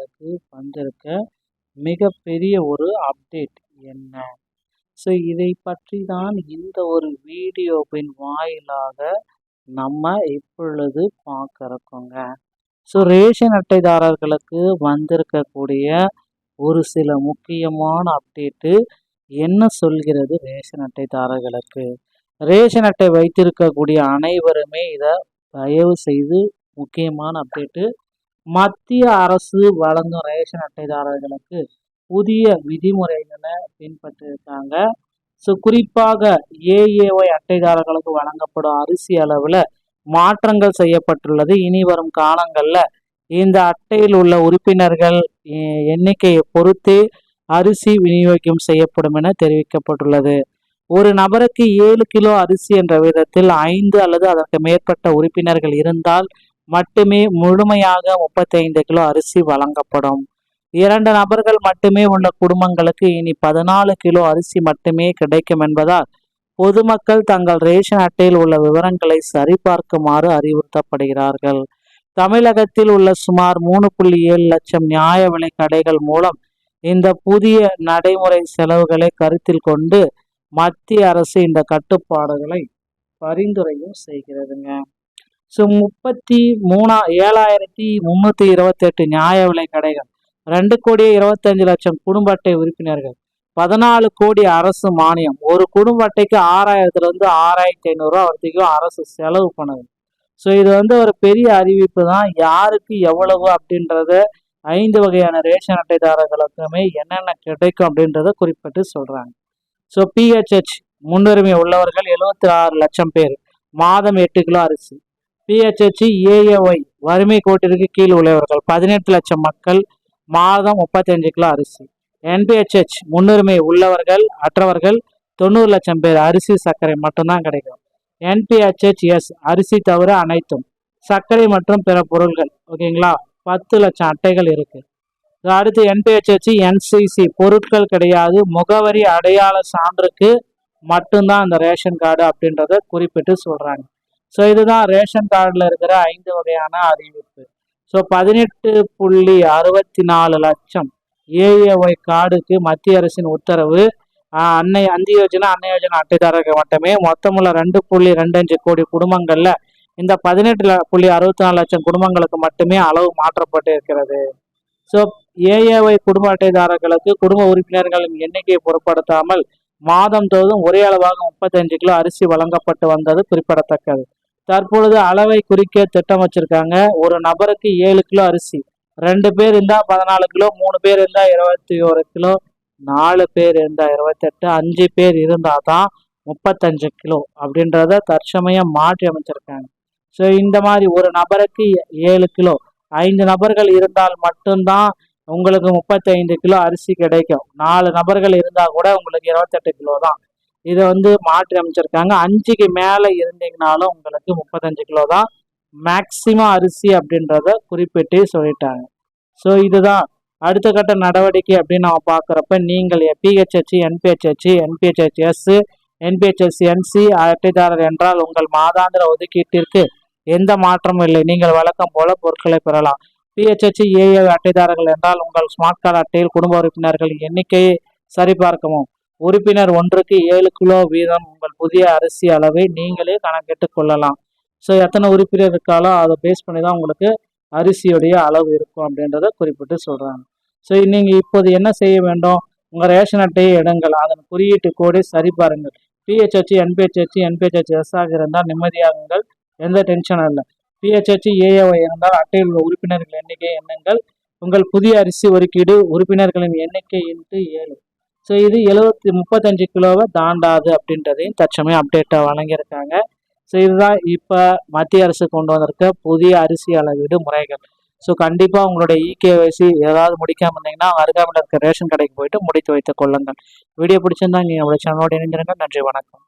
தாரர்களுக்கு வந்திருக்க மிகப்பெரிய ஒரு அப்டேட் என்ன? ஸோ இதை பற்றி தான் இந்த ஒரு வீடியோவின் வாயிலாக நம்ம இப்பொழுது பார்க்கறோங்க. ஸோ ரேஷன் அட்டைதாரர்களுக்கு வந்திருக்கக்கூடிய ஒரு சில முக்கியமான அப்டேட்டு என்ன சொல்கிறது ரேஷன் அட்டைதாரர்களுக்கு? ரேஷன் அட்டை வைத்திருக்கக்கூடிய அனைவருமே இதை தயவு செய்து முக்கியமான அப்டேட்டு. மத்திய அரசு வழங்கும் ரேஷன் அட்டைதாரர்களுக்கு புதிய விதிமுறைகளை பின்பற்றிருக்காங்க. ஸோ குறிப்பாக ஏஏஒய் அட்டைதாரர்களுக்கு வழங்கப்படும் அரிசி அளவில் மாற்றங்கள் செய்யப்பட்டுள்ளது. இனி வரும் காலங்களில் இந்த அட்டையில் உள்ள உறுப்பினர்கள் எண்ணிக்கையை பொறுத்தே அரிசி விநியோகம் செய்யப்படும் என தெரிவிக்கப்பட்டுள்ளது. ஒரு நபருக்கு 7 கிலோ அரிசி என்ற விதத்தில் 5 அல்லது அதற்கு மேற்பட்ட உறுப்பினர்கள் இருந்தால் மட்டுமே முழுமையாக 35 கிலோ அரிசி வழங்கப்படும். 2 நபர்கள் மட்டுமே உள்ள குடும்பங்களுக்கு இனி 14 கிலோ அரிசி மட்டுமே கிடைக்கும் என்பதால் பொதுமக்கள் தங்கள் ரேஷன் அட்டையில் உள்ள விவரங்களை சரிபார்க்குமாறு அறிவுறுத்தப்படுகிறார்கள். தமிழகத்தில் உள்ள சுமார் 3.7 லட்சம் நியாய விலை கடைகள் மூலம் இந்த புதிய நடைமுறை செலவுகளை கருத்தில் கொண்டு மத்திய அரசு இந்த கட்டுப்பாடுகளை பரிந்துரையும் செய்கிறதுங்க. ஸோ 73,328 நியாய விலை கடைகள், 2,25,00,000 குடும்ப அட்டை உறுப்பினர்கள், 14 கோடி அரசு மானியம், ஒரு குடும்ப அட்டைக்கு 6,000 6,500 ரூபா வரைக்கும் அரசு செலவு பண்ணுது. ஸோ இது ஒரு பெரிய அறிவிப்பு தான். யாருக்கு எவ்வளவு அப்படின்றத 5 வகையான ரேஷன் அட்டைதாரர்களுக்குமே என்னென்ன கிடைக்கும் அப்படின்றத குறிப்பிட்டு சொல்றாங்க. ஸோ பிஹெச்ஹெச் முன்னுரிமை உள்ளவர்கள் 76 லட்சம் பேர் மாதம் 8 கிலோ அரிசி. பிஹெச்ஹெச் ஏஏஒய் வறுமை கோட்டிற்கு கீழ் உள்ளவர்கள் 18 லட்சம் மக்கள் மாதம் 35 கிலோ அரிசி. என்பிஹெச்ஹெச் முன்னுரிமை உள்ளவர்கள் அற்றவர்கள் 90 லட்சம் பேர் அரிசி சர்க்கரை மட்டும்தான் கிடைக்கும். என்பிஹெச்ஹெச் அரிசி தவிர அனைத்தும், சர்க்கரை மற்றும் பிற பொருட்கள். ஓகேங்களா, 10 லட்சம் அட்டைகள் இருக்கு. அடுத்து என்பிஹெச்ஹெச் என்சிசி பொருட்கள் கிடையாது, முகவரி அடையாள சான்றுக்கு மட்டும்தான் இந்த ரேஷன் கார்டு அப்படின்றத குறிப்பிட்டு சொல்றாங்க. ஸோ இதுதான் ரேஷன் கார்டில் இருக்கிற 5 வகையான அறிவிப்பு. ஸோ 18.64 லட்சம் ஏஏஒய் கார்டுக்கு மத்திய அரசின் உத்தரவு. அந்நிய யோஜனா அட்டைதாரர்கள் மட்டுமே. மொத்தமுள்ள 2.25 கோடி குடும்பங்கள்ல இந்த 18.64 லட்சம் குடும்பங்களுக்கு மட்டுமே அளவு மாற்றப்பட்டு இருக்கிறது. ஸோ ஏஏஒய் குடும்ப அட்டைதாரர்களுக்கு குடும்ப உறுப்பினர்களின் எண்ணிக்கையை பொருட்படுத்தாமல் மாதந்தோறும் ஒரே அளவாக 35 கிலோ அரிசி வழங்கப்பட்டு வந்தது குறிப்பிடத்தக்கது. தற்பொழுது அளவை குறிக்க திட்டம் வச்சிருக்காங்க. ஒரு நபருக்கு 7 கிலோ அரிசி, 2 பேர் இருந்தா 14 கிலோ, 3 பேர் இருந்தா 21 கிலோ, 4 பேர் இருந்தா 28, 5 பேர் இருந்தா தான் 35 கிலோ அப்படின்றத தற்சமயம் மாற்றி அமைச்சிருக்காங்க. ஸோ இந்த மாதிரி ஒரு நபருக்கு 7 கிலோ, 5 நபர்கள் இருந்தால் மட்டும்தான் உங்களுக்கு 35 கிலோ அரிசி கிடைக்கும். 4 நபர்கள் இருந்தால் கூட உங்களுக்கு 28 கிலோ தான். இதை மாற்றி அமைச்சிருக்காங்க. 5க்கு மேலே இருந்தீங்கனாலும் உங்களுக்கு 35 கிலோ தான் மேக்சிமம் அரிசி அப்படின்றத குறிப்பிட்டு சொல்லிட்டாங்க. ஸோ இதுதான் அடுத்த கட்ட நடவடிக்கை அப்படின்னு நம்ம பார்க்குறப்ப, நீங்கள் பிஹெச்ஹெச், என்பிஹெச்ஹெச், என்பிஹெச்ஹெச்எஸ், என்பிஹெச்எஸ்என்சி அட்டைதாரர் என்றால் உங்கள் மாதாந்திர ஒதுக்கீட்டிற்கு எந்த மாற்றமும் இல்லை. நீங்கள் வழக்கம் போல பொருட்களை பெறலாம். பிஹெச்ஹெச் ஏஏ அட்டைதாரர்கள் என்றால் உங்கள் ஸ்மார்ட் கார்டு அட்டையில் குடும்ப உறுப்பினர்கள் எண்ணிக்கையை சரிபார்க்கவும். உறுப்பினர் ஒன்றுக்கு 7 கிலோ வீதம் உங்கள் புதிய அரிசி அளவை நீங்களே கணக்கிட்டு கொள்ளலாம். ஸோ எத்தனை உறுப்பினர் இருக்காலோ அதை பேஸ் பண்ணி தான் உங்களுக்கு அரிசியுடைய அளவு இருக்கும் அப்படின்றத குறிப்பிட்டு சொல்கிறாங்க. ஸோ நீங்கள் இப்போது என்ன செய்ய வேண்டும்? உங்கள் ரேஷன் அட்டையை எடுங்கள், அதன் குறியீட்டு கோடை சரிபாருங்கள். பிஹெச்ஹெச், என்பிஹெச்ஹெச், என்பிஹெச்எஸ் ஆக இருந்தால் நிம்மதியாகுங்கள், எந்த டென்ஷனும் இல்லை. பிஹெச்ஹெச் ஏஏஒய் இருந்தால் அட்டையில் உள்ள உறுப்பினர்கள் எண்ணிக்கை எண்ணுங்கள். உங்கள் புதிய அரிசி ஒதுக்கீடு உறுப்பினர்களின் எண்ணிக்கை × 7. ஸோ இது 35 கிலோவை தாண்டாது அப்படின்றதையும் தற்சமயம் அப்டேட்டாக வழங்கியிருக்காங்க. ஸோ இதுதான் இப்போ மத்திய அரசு கொண்டு வந்திருக்க புதிய அரிசி அளவீடு முறைகள். ஸோ கண்டிப்பாக உங்களுடைய இகேஒய்சி ஏதாவது முடிக்காமல் இருந்தீங்கன்னா அருகாமையில் இருக்க ரேஷன் கடைக்கு போயிட்டு முடித்து வைத்துக் கொள்ளுங்கள். வீடியோ பிடிச்சிருந்தா நீங்கள் நம்மளுடைய சேனலோடு இணைந்திருங்க. நன்றி, வணக்கம்.